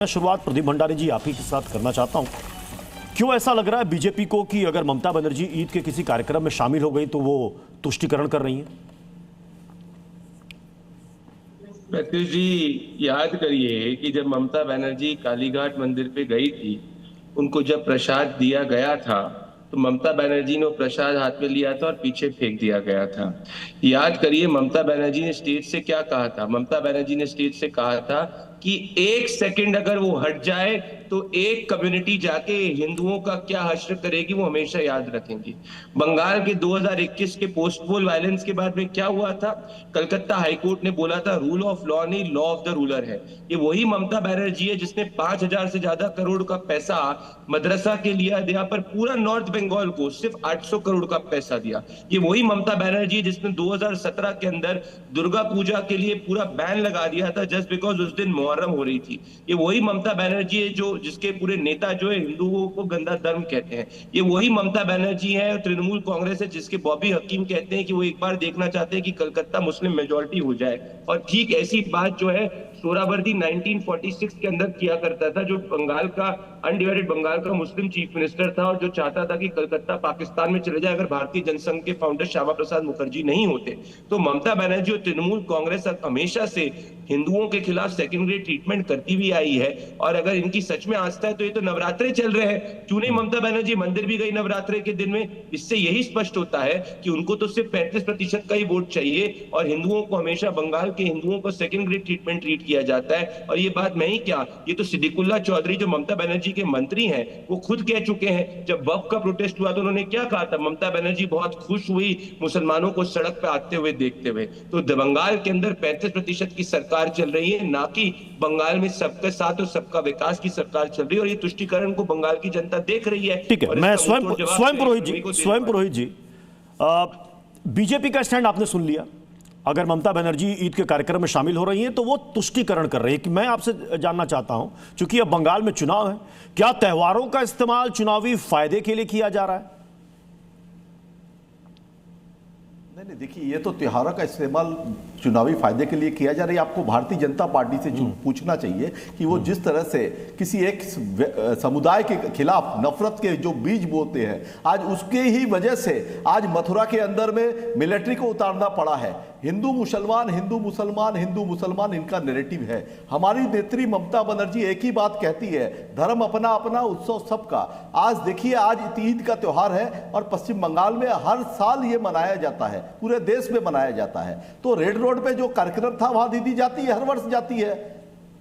मैं शुरुआत प्रदीप भंडारी जी आप ही के साथ करना चाहता हूं। क्यों ऐसा लग रहा है बीजेपी को कि अगर ममता बनर्जी ईद के किसी कार्यक्रम में शामिल हो गई तो वो तुष्टीकरण कर रही हैं? प्रत्युष जी, याद करिए कि जब ममता बनर्जी कालीघाट मंदिर पे गई थी, उनको जब प्रसाद दिया गया था तो ममता बनर्जी ने वो प्रसाद हाथ में लिया था और पीछे फेंक दिया गया था। याद करिए ममता बनर्जी ने स्टेज से क्या कहा था। ममता बनर्जी ने स्टेज से कहा था कि एक सेकंड अगर वो हट जाए तो एक कम्युनिटी जाके हिंदुओं का क्या हश्र करेगी वो हमेशा याद रखेंगी। बंगाल के 2021 के पोस्ट पोल वायलेंस के बाद में क्या हुआ था, कलकत्ता हाईकोर्ट ने बोला था रूल ऑफ लॉ नहीं, लॉ ऑफ द रूलर है। ये वही ममता बनर्जी है जिसने 5,000 से ज्यादा करोड़ का पैसा मदरसा के लिए दिया, पर पूरा नॉर्थ बंगाल को सिर्फ 800 करोड़ का पैसा दिया। ये वही ममता बनर्जी है जिसने 2017 के अंदर दुर्गा पूजा के लिए पूरा बैन लगा दिया था जस्ट बिकॉज उस दिन मुहर्रम हो रही थी। ये वही ममता बनर्जी है जो जिसके पूरे नेता जो है हिंदुओं को गंदा धर्म कहते हैं। ये वही ममता बनर्जी है तृणमूल कांग्रेस है जिसके बॉबी हकीम कहते हैं कि वो एक बार देखना चाहते हैं कि कलकत्ता मुस्लिम मेजोरिटी हो जाए। और ठीक ऐसी बात जो है सोहरावर्दी 1946 के अंदर किया करता था, जो बंगाल का अनडिवाइडेड बंगाल का मुस्लिम चीफ मिनिस्टर था और जो चाहता था कि कलकत्ता पाकिस्तान में चले जाए अगर भारतीय जनसंघ के फाउंडर श्यामा प्रसाद मुखर्जी नहीं होते। तो ममता बनर्जी और तृणमूल कांग्रेस हमेशा से हिंदुओं के खिलाफ सेकेंड ग्रेड ट्रीटमेंट करती हुई आई है। और अगर इनकी सच में आस्था है तो ये तो नवरात्रे चल रहे हैं, क्यों नहीं ममता बनर्जी मंदिर भी गई नवरात्रे के दिन में। इससे यही स्पष्ट होता है कि उनको तो सिर्फ 35% का ही वोट चाहिए और हिंदुओं को हमेशा बंगाल के हिंदुओं को सेकेंड ग्रेड ट्रीटमेंट ट्रीट किया जाता है। और ये बात मैं ही क्या, ये तो सिद्दीकुल्ला चौधरी जो ममता बनर्जी के मंत्री हैं वो खुद कह चुके हैं। जब वक्फ का प्रोटेस्ट हुआ तो उन्होंने क्या कहा था, ममता बनर्जी बहुत खुश हुई मुसलमानों को सड़क पे आते हुए देखते हुए। तो बंगाल के अंदर 35% की सरकार चल रही है, ना कि बंगाल में सबके साथ और सबका विकास की सरकार चल रही है। और ये तुष्टीकरण को बंगाल की जनता देख रही है। ठीक है, मैं स्वयं पुरोहित जी बीजेपी का स्टैंड आपने सुन लिया। अगर ममता बनर्जी ईद के कार्यक्रम में शामिल हो रही हैं तो वो तुष्टीकरण कर रही है। कि मैं आपसे जानना चाहता हूं, क्योंकि अब बंगाल में चुनाव है, क्या त्योहारों का इस्तेमाल चुनावी फायदे के लिए किया जा रहा है? नहीं, देखिए ये तो त्योहारों का इस्तेमाल चुनावी फायदे के लिए किया जा रहा है। आपको भारतीय जनता पार्टी से पूछना चाहिए कि वो जिस तरह से किसी एक समुदाय के खिलाफ नफरत के जो बीज बोते हैं, आज उसके ही वजह से आज मथुरा के अंदर में मिलिट्री को उतारना पड़ा है। हिंदू मुसलमान हिंदू मुसलमान हिंदू मुसलमान इनका नैरेटिव है। हमारी नेत्री ममता बनर्जी एक ही बात कहती है, धर्म अपना अपना उत्सव सबका। आज देखिए आज ईद का त्योहार है और पश्चिम बंगाल में हर साल ये मनाया जाता है, पूरे देश में मनाया जाता है। तो रेड रोड पे जो कार्यक्रम था वहां दीदी जाती है, हर वर्ष जाती है।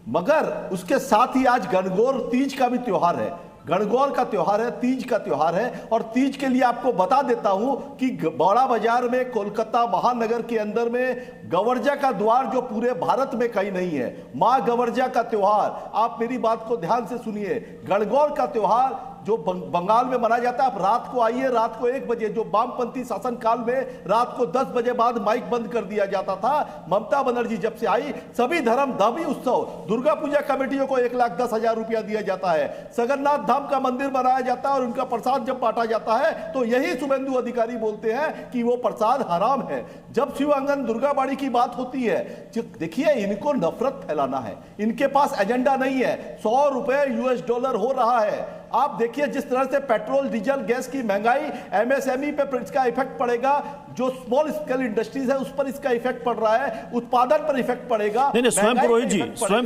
मगर उसके साथ ही आज गणगौर तीज का भी त्योहार है, गणगौर का त्योहार है, तीज का त्योहार है। और तीज के लिए आपको बता देता हूं कि बड़ा बाजार में कोलकाता महानगर के अंदर में गवर्जा का द्वार जो पूरे भारत में कहीं नहीं है, मां गवर्जा का त्योहार। आप मेरी बात को ध्यान से सुनिए, गणगौर का त्योहार जो बंगाल में मनाया जाता है। आप रात को आइए, रात को 1 बजे, जो वामपंथी शासनकाल में रात को 10 बजे बाद माइक बंद कर दिया जाता था, ममता बनर्जी जब से आई सभी धर्म धामी उत्सव, दुर्गा पूजा कमेटियों को 1,10,000 रुपया दिया जाता है, जगन्नाथ धाम का मंदिर बनाया जाता है और उनका प्रसाद जब बांटा जाता है तो यही शुभेंदु अधिकारी बोलते हैं कि वो प्रसाद हराम है। जब शिव आंगन दुर्गा बाड़ी की बात होती है, देखिए इनको नफरत फैलाना है, इनके पास एजेंडा नहीं है। $100 हो रहा है। आप देखिए जिस तरह से पेट्रोल डीजल गैस की महंगाई, एमएसएमई पे इसका इफेक्ट पड़ेगा, जो स्मॉल स्केल इंडस्ट्रीज है उस पर इसका इफेक्ट पड़ रहा है, उत्पादन पर इफेक्ट पड़ेगा। नहीं, स्वयं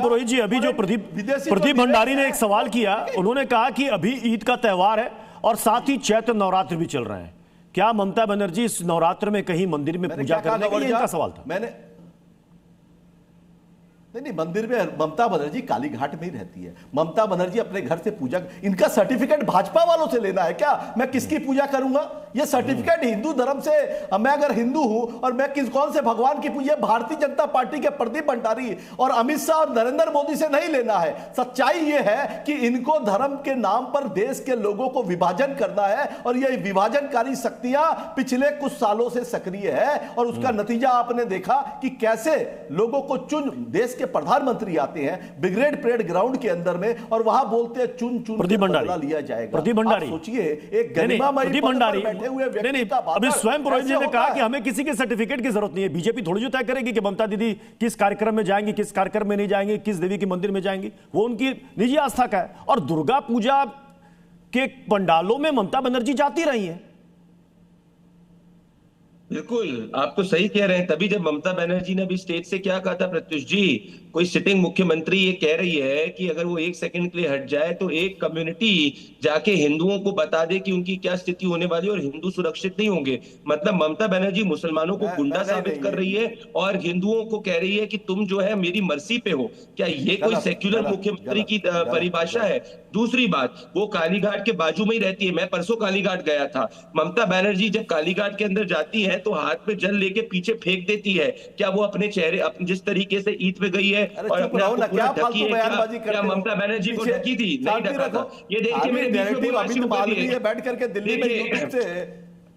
पुरोहित जी अभी जो प्रदीप भंडारी ने एक सवाल किया, उन्होंने कहा कि अभी ईद का त्योहार है और साथ ही चैत्र नवरात्र भी चल रहे हैं, क्या ममता बनर्जी इस नवरात्र में कहीं मंदिर में पूजा करेंगे? इनका सवाल था। मैंने नहीं, मंदिर में ममता बनर्जी कालीघाट में ही रहती है। ममता बनर्जी अपने घर से पूजा, इनका सर्टिफिकेट भाजपा वालों से लेना है क्या? मैं किसकी पूजा करूंगा? ये सर्टिफिकेट हिंदू धर्म से, मैं अगर हिंदू हूं और मैं कौन से भगवान की पूजा, भारतीय जनता पार्टी के प्रदीप भंडारी और अमित शाह और नरेंद्र मोदी से नहीं लेना है। सच्चाई ये है कि इनको धर्म के नाम पर देश के लोगों को विभाजन करना है और ये विभाजनकारी शक्तियां पिछले कुछ सालों से सक्रिय है। और उसका नतीजा आपने देखा कि कैसे लोगों को देश के प्रधानमंत्री आते हैं ब्रिगेड परेड ग्राउंड के अंदर में और वहां बोलते हैं चुन चुन प्रदीप कर भंडारी, बदला लिया जाएगा। प्रदीप भंडारी, आप सोचिए एक नहीं, गरिमामयी प्रदीप पद पर भंडारी, बैठे हुए व्यक्ति नहीं, का अभी भाषण स्वयं पुरोहित जी कैसे ने होता कहा है? कि हमें किसी के सर्टिफिकेट की जरूरत नहीं है। बीजेपी थोड़ी जो तय करेगी कि ममता दीदी किस कार्यक्रम में जाएंगी, किस कार्यक्रम में नहीं जाएंगी, किस देवी के मंदिर में जाएंगी, वो उनकी निजी आस्था का है। और दुर्गा पूजा के पंडालों में ममता बनर्जी जाती रही हैं। बिल्कुल, आप तो सही कह रहे हैं। तभी जब ममता बनर्जी ने अभी स्टेज से क्या कहा था प्रत्युष जी, कोई सिटिंग मुख्यमंत्री ये कह रही है कि अगर वो एक सेकंड के लिए हट जाए तो एक कम्युनिटी जाके हिंदुओं को बता दे कि उनकी क्या स्थिति होने वाली है और हिंदू सुरक्षित नहीं होंगे। मतलब ममता बनर्जी मुसलमानों को गुंडा साबित कर रही है और हिंदुओं को कह रही है कि तुम जो है मेरी मर्जी पे हो। क्या ये कोई सेक्युलर मुख्यमंत्री की परिभाषा है? दूसरी बात, वो कालीघाट के बाजू में ही रहती है। मैं परसों कालीघाट गया था। ममता बनर्जी जब कालीघाट के अंदर जाती है तो हाथ में जल लेके पीछे फेंक देती है। क्या वो अपने चेहरे अपने जिस तरीके से ईद पे गई है और अपने आप को पूरा ढकी है, क्या ममता बनर्जी को ढकी थी? नहीं ढका था। ये देखिए मेरे बैठ करके दिल्ली में यूट्यूब से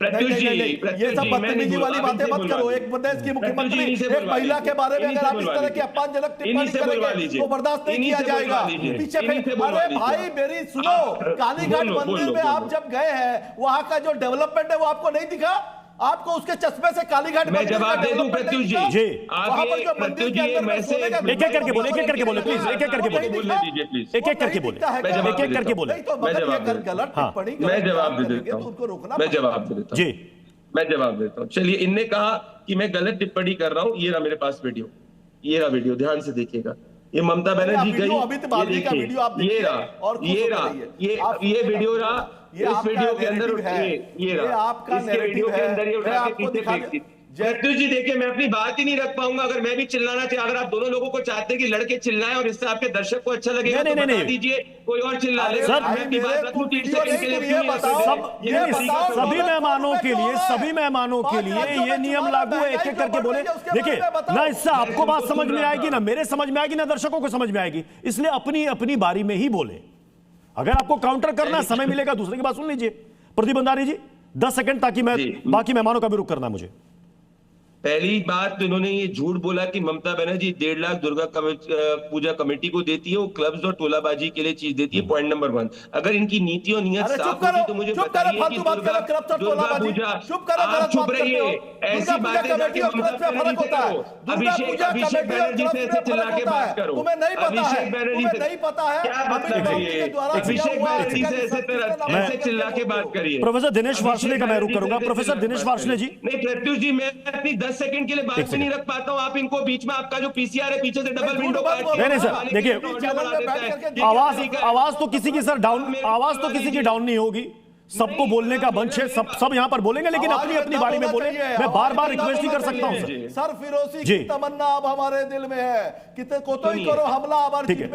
प्रत्युष जी, ये सब बदतमीजी वाली बातें मत करो। एक प्रदेश की मुख्यमंत्री एक महिला के बारे में अगर आप इस तरह की अपमानजनक टिप्पणी करेंगे तो बर्दाश्त नहीं किया जाएगा। पीछे अरे भाई मेरी सुनो, कालीघाट मंदिर में आप जब गए हैं वहां का जो डेवलपमेंट है वो आपको नहीं दिखा? आपको उसके चश्मे से कालीघाट मैं जवाब दे दूं प्रत्युष जी, वहां पर जो मंदिर के अंदर में सोने का एक एक करके बोले, एक एक करके बोले प्लीज, एक एक करके बोले, बोलने दीजिए प्लीज, एक एक करके बोले, एक एक करके बोले। मैं जवाब दे देता हूँ, मैं जवाब देता हूँ। चलिए, इनने कहा कि मैं गलत टिप्पणी कर रहा हूँ। ये रहा मेरे पास वीडियो, ये रहा वीडियो, ध्यान से देखिएगा। ये ममता बनर्जी गई, ये रहा, ये वीडियो रहा। इस वीडियो के अंदर ये रहा, इसके वीडियो के अंदर ये उठा के पीछे फेंकती। प्रत्युष जी देखिए, मैं अपनी बात ही नहीं रख पाऊंगा अगर मैं भी चिल्लाना चाहिए। अगर आप दोनों लोगों को चाहते हैं कि लड़के चिल्लाएं और इससे आपके दर्शक को अच्छा लगेगा तो बता दीजिए, कोई और चिल्ला लेगा। सर, मैं अपनी बात रखूं 3 सेकंड के लिए। सभी मेहमानों के लिए, सभी मेहमानों के लिए ये नियम लागू है। एक एक करके बोले। देखिए ना, इससे आपको बात समझ में आएगी, ना मेरे समझ में आएगी, ना दर्शकों को समझ में आएगी। इसलिए अपनी अपनी बारी में ही बोले। अगर आपको काउंटर करना समय मिलेगा दूसरे की बात सुन लीजिए। प्रदीप भंडारी जी 10 सेकंड, ताकि मैं बाकी मेहमानों का भी रुख करना मुझे। पहली बात तो इन्होंने ये झूठ बोला कि ममता बनर्जी 1.5 लाख दुर्गा पूजा कमेटी को देती है, वो क्लब्स और टोलाबाजी के लिए चीज देती है। पॉइंट नंबर 1, अगर इनकी नीति और नियत साफ होती तो मुझे बताइए कि दुर्गा पूजा, आप चुप रहिए, ऐसी बातें जाके ममता बनर्जी से करो। अभिषेक बनर्जी से ऐसे चिल्ला के बात करो। अभिषेक बनर्जी से क्या मतलब है ये? अभिषेक बनर्जी से ऐसे चिल्ला के बात करिए। प्रोफेसर दिनेश वार्ष्णेय का मैं रुख करूंगा। प्रोफेसर दिनेश वार्ष्णेय जी। नहीं प्रत्युष जी, मैं अपनी 10 सेकंड के लिए बात भी नहीं रख पाता हूं। आप इनको बीच में, आपका जो पीसीआर है पीछे से डबल विंडो नहीं सर, देखिए आवाज तो किसी की सर डाउन, आवाज तो किसी की डाउन नहीं होगी। सबको बोलने का मंच है, सब यहां पर बोलेंगे, लेकिन अपनी अपनी बारी में बोले। मैं बार बार रिक्वेस्ट नहीं कर सकता हूं सर। सरफिरोशी की तमन्ना अब हमारे दिल में है, कितने को तो ही करो हमला हमारे। ठीक है,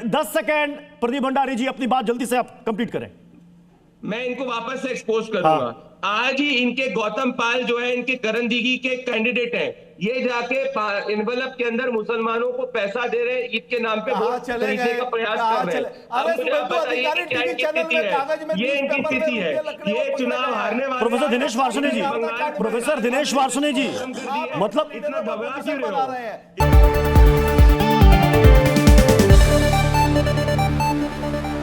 10 सेकंड प्रदीप भंडारी जी, अपनी बात जल्दी से आप कंप्लीट करें। मैं इनको वापस से एक्सपोज करूंगा। आज ही इनके गौतम पाल जो है, इनके करंदीगी के कैंडिडेट हैं, ये जाके एनवलप के अंदर मुसलमानों को पैसा दे रहे हैं, ईद के नाम पे वोट खरीदने का प्रयास कर रहे हैं। अब मुझे आप बताइए क्या इनकी स्थिति है? ये इनकी स्थिति है, ये चुनाव हारने वाले। प्रोफेसर दिनेश वार्ष्णेय जी, प्रोफेसर दिनेश वार्ष्णेय जी, मतलब इतना घबरा क्यों रहे हो?